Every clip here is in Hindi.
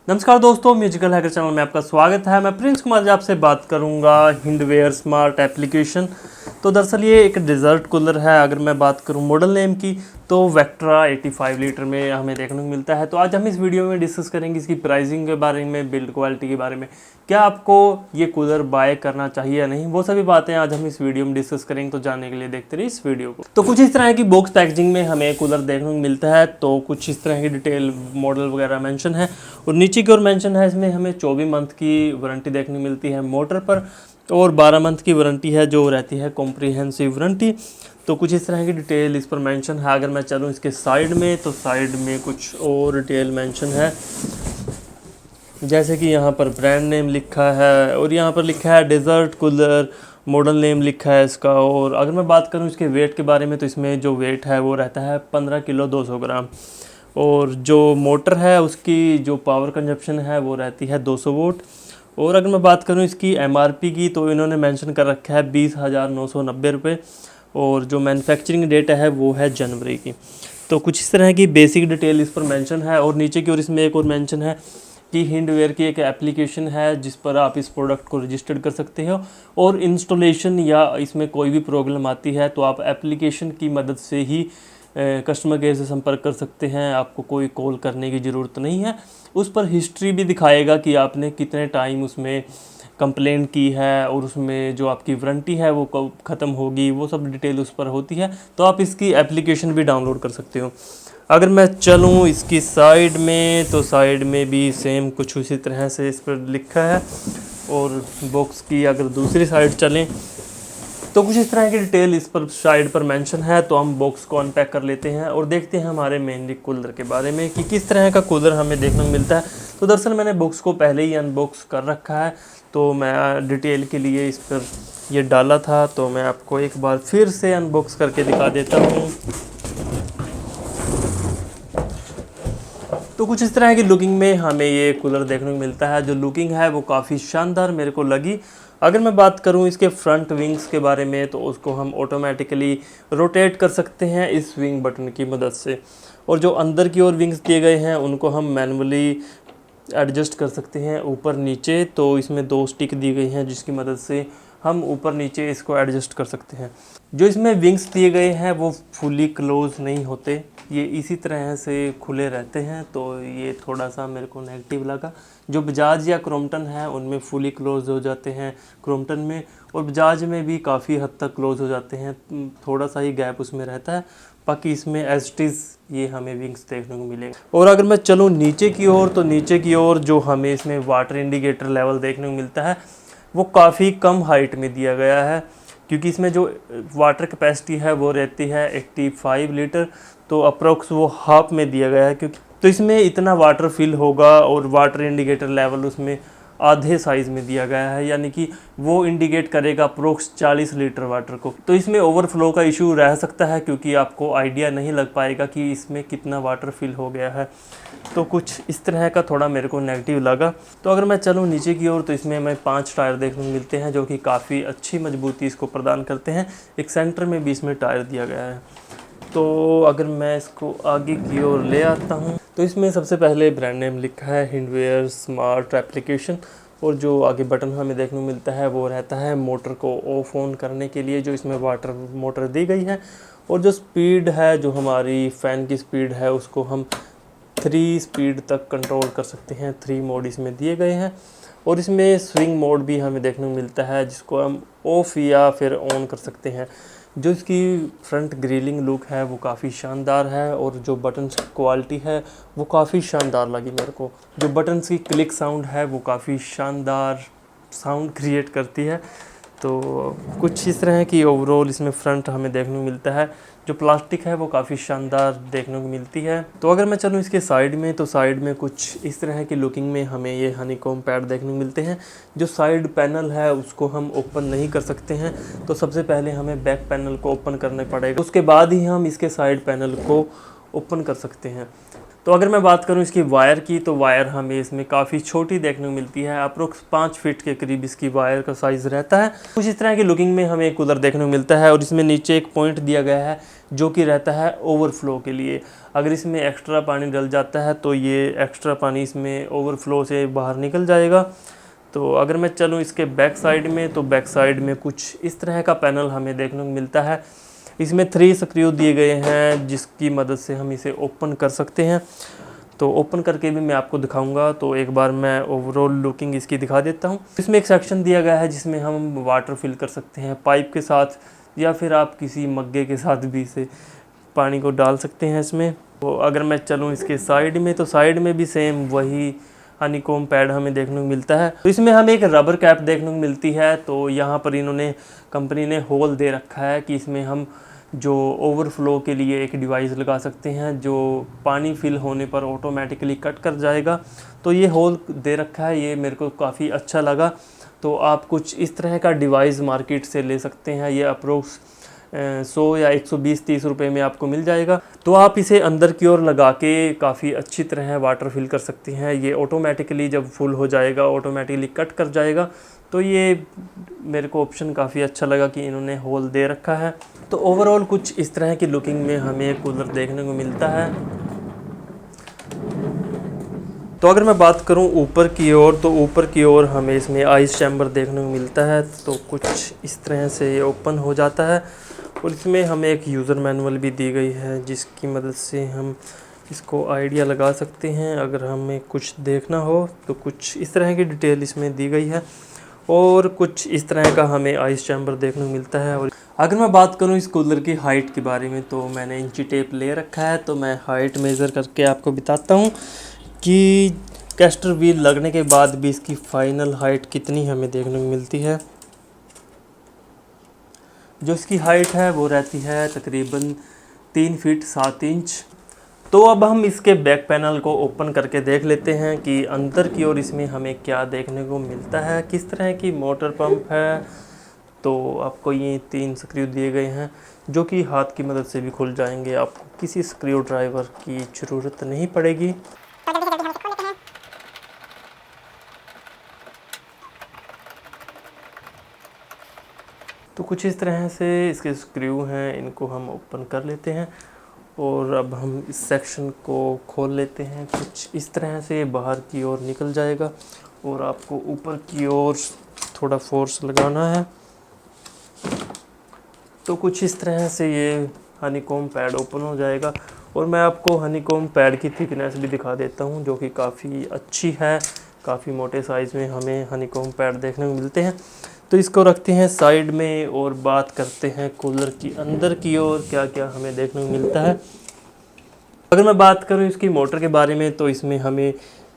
नमस्कार दोस्तों, म्यूजिकल हैकर चैनल में आपका स्वागत है। मैं प्रिंस कुमार जी आपसे बात करूंगा हिंडवेयर स्मार्ट एप्लीकेशन। तो दरअसल ये एक डिज़र्ट कूलर है। अगर मैं बात करूं मॉडल नेम की तो वेक्ट्रा 85 लीटर में हमें देखने को मिलता है। तो आज हम इस वीडियो में डिस्कस करेंगे इसकी प्राइसिंग के बारे में, बिल्ड क्वालिटी के बारे में, क्या आपको ये कूलर बाय करना चाहिए या नहीं, वो सभी बातें आज हम इस वीडियो में डिस्कस करेंगे। तो जानने के लिए देखते रहिए इस वीडियो को। तो कुछ इस तरह की बॉक्स पैकेजिंग में हमें कूलर देखने को मिलता है। तो कुछ इस तरह की डिटेल मॉडल वगैरह मेंशन है और नीचे की ओर मेंशन है इसमें हमें 24 मंथ की वारंटी देखने को मिलती है मोटर पर और 12 मंथ की वारंटी है जो रहती है कॉम्प्रिहेंसिव वारंटी। तो कुछ इस तरह की डिटेल इस पर मेंशन है। अगर मैं चलूँ इसके साइड में तो साइड में कुछ और डिटेल मेंशन है, जैसे कि यहाँ पर ब्रांड नेम लिखा है और यहाँ पर लिखा है डेजर्ट कूलर, मॉडल नेम लिखा है इसका। और अगर मैं बात करूँ इसके वेट के बारे में तो इसमें जो वेट है वो रहता है 15 किलो 200 ग्राम और जो मोटर है उसकी जो पावर कंजप्शन है वो रहती है 200 वोल्ट। और अगर मैं बात करूं इसकी एमआरपी की तो इन्होंने मेंशन कर रखा है 20,990 रुपये और जो मैन्युफैक्चरिंग डेट है वो है जनवरी की। तो कुछ इस तरह की बेसिक डिटेल इस पर मेंशन है। और नीचे की ओर इसमें एक और मेंशन है कि हिंडवेयर की एक एप्लीकेशन है जिस पर आप इस प्रोडक्ट को रजिस्टर्ड कर सकते हो और इंस्टॉलेशन या इसमें कोई भी प्रॉब्लम आती है तो आप एप्लीकेशन की मदद से ही कस्टमर केयर से संपर्क कर सकते हैं। आपको कोई कॉल करने की ज़रूरत नहीं है। उस पर हिस्ट्री भी दिखाएगा कि आपने कितने टाइम उसमें कंप्लेन की है और उसमें जो आपकी वारंटी है वो कब ख़त्म होगी, वो सब डिटेल उस पर होती है। तो आप इसकी एप्लीकेशन भी डाउनलोड कर सकते हो। अगर मैं चलूँ इसकी साइड में तो साइड में भी सेम कुछ उसी तरह से इस पर लिखा है। और बॉक्स की अगर दूसरी साइड चलें तो कुछ इस तरह की डिटेल इस पर साइड पर मेंशन है। तो हम बॉक्स को अनपैक कर लेते हैं और देखते हैं हमारे मेनली कूलर के बारे में कि किस तरह का कूलर हमें देखने को मिलता है। तो दरअसल मैंने बॉक्स को पहले ही अनबॉक्स कर रखा है तो मैं डिटेल के लिए इस पर ये डाला था। तो मैं आपको एक बार फिर से अनबॉक्स करके दिखा देता हूँ। तो कुछ इस तरह की लुकिंग में हमें ये कूलर देखने को मिलता है। जो लुकिंग है वो काफ़ी शानदार मेरे को लगी। अगर मैं बात करूं इसके फ्रंट विंग्स के बारे में तो उसको हम ऑटोमेटिकली रोटेट कर सकते हैं इस विंग बटन की मदद से। और जो अंदर की ओर विंग्स दिए गए हैं उनको हम मैनुअली एडजस्ट कर सकते हैं ऊपर नीचे। तो इसमें 2 स्टिक दी गई हैं जिसकी मदद से हम ऊपर नीचे इसको एडजस्ट कर सकते हैं। जो इसमें विंग्स दिए गए हैं वो फुली क्लोज नहीं होते, ये इसी तरह से खुले रहते हैं। तो ये थोड़ा सा मेरे को नेगेटिव लगा। जो बजाज या क्रॉम्पटन है उनमें फुली क्लोज हो जाते हैं क्रॉम्पटन में, और बजाज में भी काफ़ी हद तक क्लोज हो जाते हैं, थोड़ा सा ही गैप उसमें रहता है। बाकी इसमें एज इट इज़ ये हमें विंग्स देखने को मिलेंगे। और अगर मैं चलूँ नीचे की ओर तो नीचे की ओर जो हमें इसमें वाटर इंडिकेटर लेवल देखने को मिलता है वो काफ़ी कम हाइट में दिया गया है, क्योंकि इसमें जो वाटर कैपेसिटी है वो रहती है 85 लीटर। तो अप्रोक्स वो हाफ में दिया गया है, क्योंकि तो इसमें इतना वाटर फिल होगा और वाटर इंडिकेटर लेवल उसमें आधे साइज़ में दिया गया है, यानी कि वो इंडिकेट करेगा अप्रोक्स 40 लीटर वाटर को। तो इसमें ओवरफ्लो का इशू रह सकता है क्योंकि आपको आइडिया नहीं लग पाएगा कि इसमें कितना वाटर फिल हो गया है। तो कुछ इस तरह का थोड़ा मेरे को नेगेटिव लगा। तो अगर मैं चलूँ नीचे की ओर तो इसमें हमें 5 टायर देखने को मिलते हैं जो कि काफ़ी अच्छी मजबूती इसको प्रदान करते हैं। एक सेंटर में भी इसमें टायर दिया गया है। तो अगर मैं इसको आगे की ओर ले आता हूँ तो इसमें सबसे पहले ब्रांड नेम लिखा है हिंडवेयर स्मार्ट एप्लीकेशन। और जो आगे बटन हमें देखने को मिलता है वो रहता है मोटर को ऑफ ऑन करने के लिए, जो इसमें वाटर मोटर दी गई है। और जो स्पीड है, जो हमारी फ़ैन की स्पीड है, उसको हम 3 स्पीड तक कंट्रोल कर सकते हैं। 3 मोड इसमें दिए गए हैं। और इसमें स्विंग मोड भी हमें देखने को मिलता है जिसको हम ऑफ या फिर ऑन कर सकते हैं। जो इसकी फ्रंट ग्रिलिंग लुक है वो काफ़ी शानदार है और जो बटन्स की क्वालिटी है वो काफ़ी शानदार लगी मेरे को। जो बटन्स की क्लिक साउंड है वो काफ़ी शानदार साउंड क्रिएट करती है। तो कुछ इस तरह की ओवरऑल इसमें फ्रंट हमें देखने को मिलता है। जो प्लास्टिक है वो काफ़ी शानदार देखने को मिलती है। तो अगर मैं चलूँ इसके साइड में तो साइड में कुछ इस तरह की लुकिंग में हमें ये हनीकॉम्ब पैड देखने को मिलते हैं। जो साइड पैनल है उसको हम ओपन नहीं कर सकते हैं, तो सबसे पहले हमें बैक पैनल को ओपन करना पड़ेगा, उसके बाद ही हम इसके साइड पैनल को ओपन कर सकते हैं। तो अगर मैं बात करूं इसकी वायर की, तो वायर हमें इसमें काफ़ी छोटी देखने को मिलती है। अप्रोक्स 5 फीट के करीब इसकी वायर का साइज़ रहता है। कुछ इस तरह की लुकिंग में हमें कूलर देखने को मिलता है और इसमें नीचे एक पॉइंट दिया गया है जो कि रहता है ओवरफ्लो के लिए। अगर इसमें एक्स्ट्रा पानी डल जाता है तो ये एक्स्ट्रा पानी इसमें ओवरफ्लो से बाहर निकल जाएगा। तो अगर मैं चलूँ इसके बैक साइड में, तो बैक साइड में कुछ इस तरह का पैनल हमें देखने को मिलता है। इसमें 3 स्क्रू दिए गए हैं जिसकी मदद से हम इसे ओपन कर सकते हैं। तो ओपन करके भी मैं आपको दिखाऊंगा। तो एक बार मैं ओवरऑल लुकिंग इसकी दिखा देता हूँ। इसमें एक सेक्शन दिया गया है जिसमें हम वाटर फिल कर सकते हैं पाइप के साथ, या फिर आप किसी मग्गे के साथ भी इसे पानी को डाल सकते हैं इसमें। तो अगर मैं चलूँ इसके साइड में, तो साइड में भी सेम वही हनीकॉम पैड हमें देखने को मिलता है। तो इसमें हमें एक रबर कैप देखने को मिलती है। तो यहाँ पर इन्होंने कंपनी ने होल दे रखा है कि इसमें हम जो ओवरफ्लो के लिए एक डिवाइस लगा सकते हैं जो पानी फिल होने पर ऑटोमेटिकली कट कर जाएगा। तो ये होल दे रखा है, ये मेरे को काफ़ी अच्छा लगा। तो आप कुछ इस तरह का डिवाइस मार्केट से ले सकते हैं। ये अप्रोक्स 100 या 120-130 रुपये में आपको मिल जाएगा। तो आप इसे अंदर की ओर लगा के काफ़ी अच्छी तरह वाटर फिल कर सकते हैं। ये ऑटोमेटिकली जब फुल हो जाएगा ऑटोमेटिकली कट कर जाएगा। तो ये मेरे को ऑप्शन काफ़ी अच्छा लगा कि इन्होंने होल दे रखा है। तो ओवरऑल कुछ इस तरह की लुकिंग में हमें कूलर देखने को मिलता है। तो अगर मैं बात करूं ऊपर की ओर, तो ऊपर की ओर हमें इसमें आइस चैम्बर देखने को मिलता है। तो कुछ इस तरह से ये ओपन हो जाता है और इसमें हमें एक यूज़र मैनुअल भी दी गई है जिसकी मदद से हम इसको आइडिया लगा सकते हैं। अगर हमें कुछ देखना हो तो कुछ इस तरह की डिटेल इसमें दी गई है और कुछ इस तरह का हमें आइस चैम्बर देखने को मिलता है। और अगर मैं बात करूं इस कूलर की हाइट के बारे में, तो मैंने इंची टेप ले रखा है। तो मैं हाइट मेज़र करके आपको बताता हूं कि कैस्टर व्हील लगने के बाद भी इसकी फाइनल हाइट कितनी हमें देखने को मिलती है। जो इसकी हाइट है वो रहती है तकरीबन 3 फीट 7 इंच। तो अब हम इसके बैक पैनल को ओपन करके देख लेते हैं कि अंदर की ओर इसमें हमें क्या देखने को मिलता है। किस तरह की मोटर पंप है। तो आपको ये 3 स्क्रू दिए गए हैं जो कि हाथ की मदद से भी खुल जाएंगे। आपको किसी स्क्रू ड्राइवर की ज़रूरत नहीं पड़ेगी। तो कुछ इस तरह से इसके स्क्रू हैं, इनको हम ओपन कर लेते हैं और अब हम इस सेक्शन को खोल लेते हैं। कुछ इस तरह से बाहर की ओर निकल जाएगा और आपको ऊपर की ओर थोड़ा फोर्स लगाना है। तो कुछ इस तरह से ये हनीकॉम पैड ओपन हो जाएगा और मैं आपको हनीकॉम पैड की थिकनेस भी दिखा देता हूँ जो कि काफ़ी अच्छी है। काफ़ी मोटे साइज़ में हमें हनीकॉम पैड देखने को मिलते हैं। तो इसको रखते हैं साइड में और बात करते हैं कूलर की अंदर की ओर क्या क्या हमें देखने को मिलता है। अगर मैं बात करूं इसकी मोटर के बारे में, तो इसमें हमें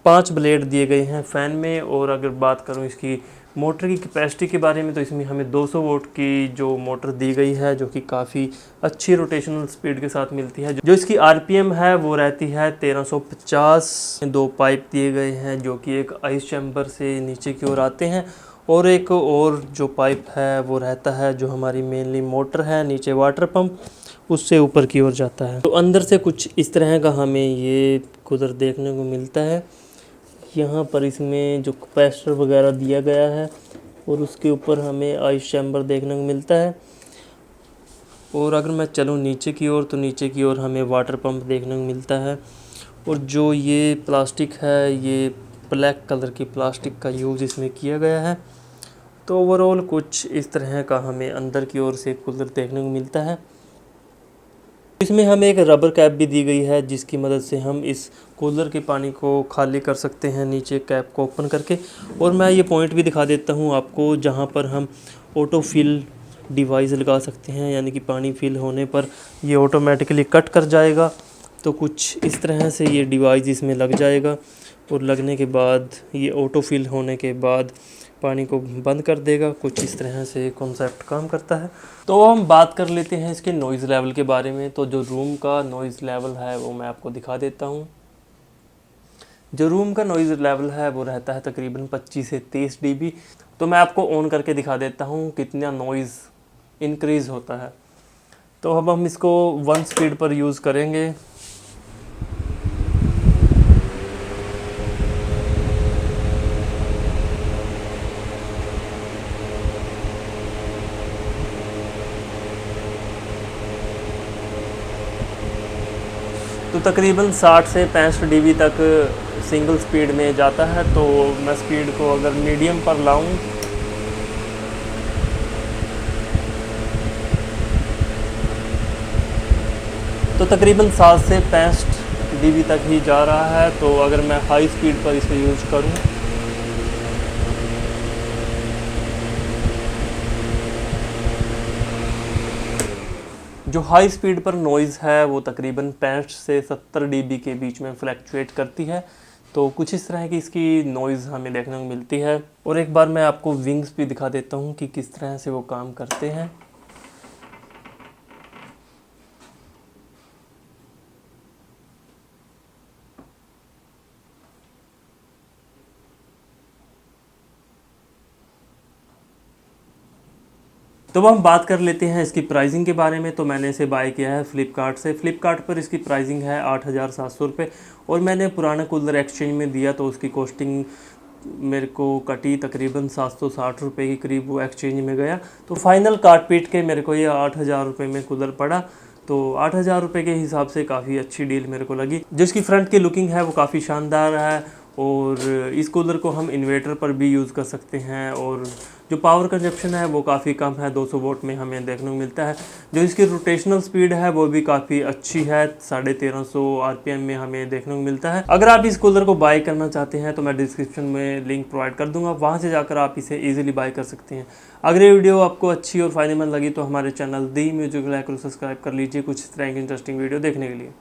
5 ब्लेड दिए गए हैं फ़ैन में। और अगर बात करूं इसकी मोटर की कैपेसिटी के बारे में, तो इसमें हमें 200 वोल्ट की जो मोटर दी गई है जो कि काफ़ी अच्छी रोटेशनल स्पीड के साथ मिलती है। जो इसकी आरपीएम है वो रहती है 1350। 2 पाइप दिए गए हैं जो कि एक आइस चैम्बर से नीचे की ओर आते हैं और एक और जो पाइप है वो रहता है जो हमारी मेनली मोटर है नीचे वाटर पंप उससे ऊपर की ओर जाता है। तो अंदर से कुछ इस तरह का हमें ये कूलर देखने को मिलता है। यहाँ पर इसमें जो कैपेसिटर वगैरह दिया गया है और उसके ऊपर हमें आइस चैम्बर देखने को मिलता है। और अगर मैं चलूँ नीचे की ओर, तो नीचे की ओर हमें वाटर पंप देखने को मिलता है। और जो ये प्लास्टिक है, ये ब्लैक कलर की प्लास्टिक का यूज़ इसमें किया गया है। तो ओवरऑल कुछ इस तरह का हमें अंदर की ओर से कूलर देखने को मिलता है। इसमें हमें एक रबर कैप भी दी गई है जिसकी मदद से हम इस कूलर के पानी को खाली कर सकते हैं नीचे कैप को ओपन करके। और मैं ये पॉइंट भी दिखा देता हूँ आपको जहाँ पर हम ऑटो फिल डिवाइस लगा सकते हैं, यानी कि पानी फिल होने पर ये ऑटोमेटिकली कट कर जाएगा। तो कुछ इस तरह से ये डिवाइस इसमें लग जाएगा और लगने के बाद ये ऑटो फिल होने के बाद पानी को बंद कर देगा। कुछ इस तरह से कॉन्सेप्ट काम करता है। तो हम बात कर लेते हैं इसके नॉइज़ लेवल के बारे में। तो जो रूम का नॉइज़ लेवल है वो मैं आपको दिखा देता हूँ। जो रूम का नॉइज़ लेवल है वो रहता है तकरीबन 25 से 30 dB। तो मैं आपको ऑन करके दिखा देता हूँ कितना नॉइज़ इंक्रीज़ होता है। तो अब हम इसको 1 स्पीड पर यूज़ करेंगे। तकरीबन 60 से 65 dB तक सिंगल स्पीड में जाता है। तो मैं स्पीड को अगर मीडियम पर लाऊं तो तकरीबन 60 से 65 dB तक ही जा रहा है। तो अगर मैं हाई स्पीड पर इसे यूज़ करूं जो हाई स्पीड पर नॉइज़ है वो तकरीबन 65 से 70 dB के बीच में फ्लैक्चुएट करती है। तो कुछ इस तरह की इसकी नॉइज़ हमें देखने को मिलती है। और एक बार मैं आपको विंग्स भी दिखा देता हूँ कि किस तरह से वो काम करते हैं। तो अब हम बात कर लेते हैं इसकी प्राइसिंग के बारे में। तो मैंने इसे बाय किया है फ़्लिपकार्ट से। फ़्लिपकार्ट पर इसकी प्राइसिंग है 8,700 रुपये और मैंने पुराना कूलर एक्सचेंज में दिया तो उसकी कॉस्टिंग मेरे को कटी तकरीबन 760 रुपये के करीब वो एक्सचेंज में गया। तो फाइनल काट पीट के मेरे को ये 8,000 रुपये में कूलर पड़ा। तो 8,000 रुपये के हिसाब से काफ़ी अच्छी डील मेरे को लगी। जो इसकी फ्रंट की लुकिंग है वो काफ़ी शानदार है और इस कूलर को हम इन्वर्टर पर भी यूज़ कर सकते हैं और जो पावर कंजप्शन है वो काफ़ी कम है, 200 वोट में हमें देखने को मिलता है। जो इसकी रोटेशनल स्पीड है वो भी काफ़ी अच्छी है, 1350 RPM में हमें देखने को मिलता है। अगर आप इस कूलर को बाय करना चाहते हैं तो मैं डिस्क्रिप्शन में लिंक प्रोवाइड कर दूंगा, वहाँ से जाकर आप इसे ईजिली बाय कर सकते हैं। अगर ये वीडियो आपको अच्छी और फायदेमंद लगी तो हमारे चैनल दी म्यूजिक लाइक और सब्सक्राइब कर लीजिए कुछ इस तरह की इंटरेस्टिंग वीडियो देखने के लिए।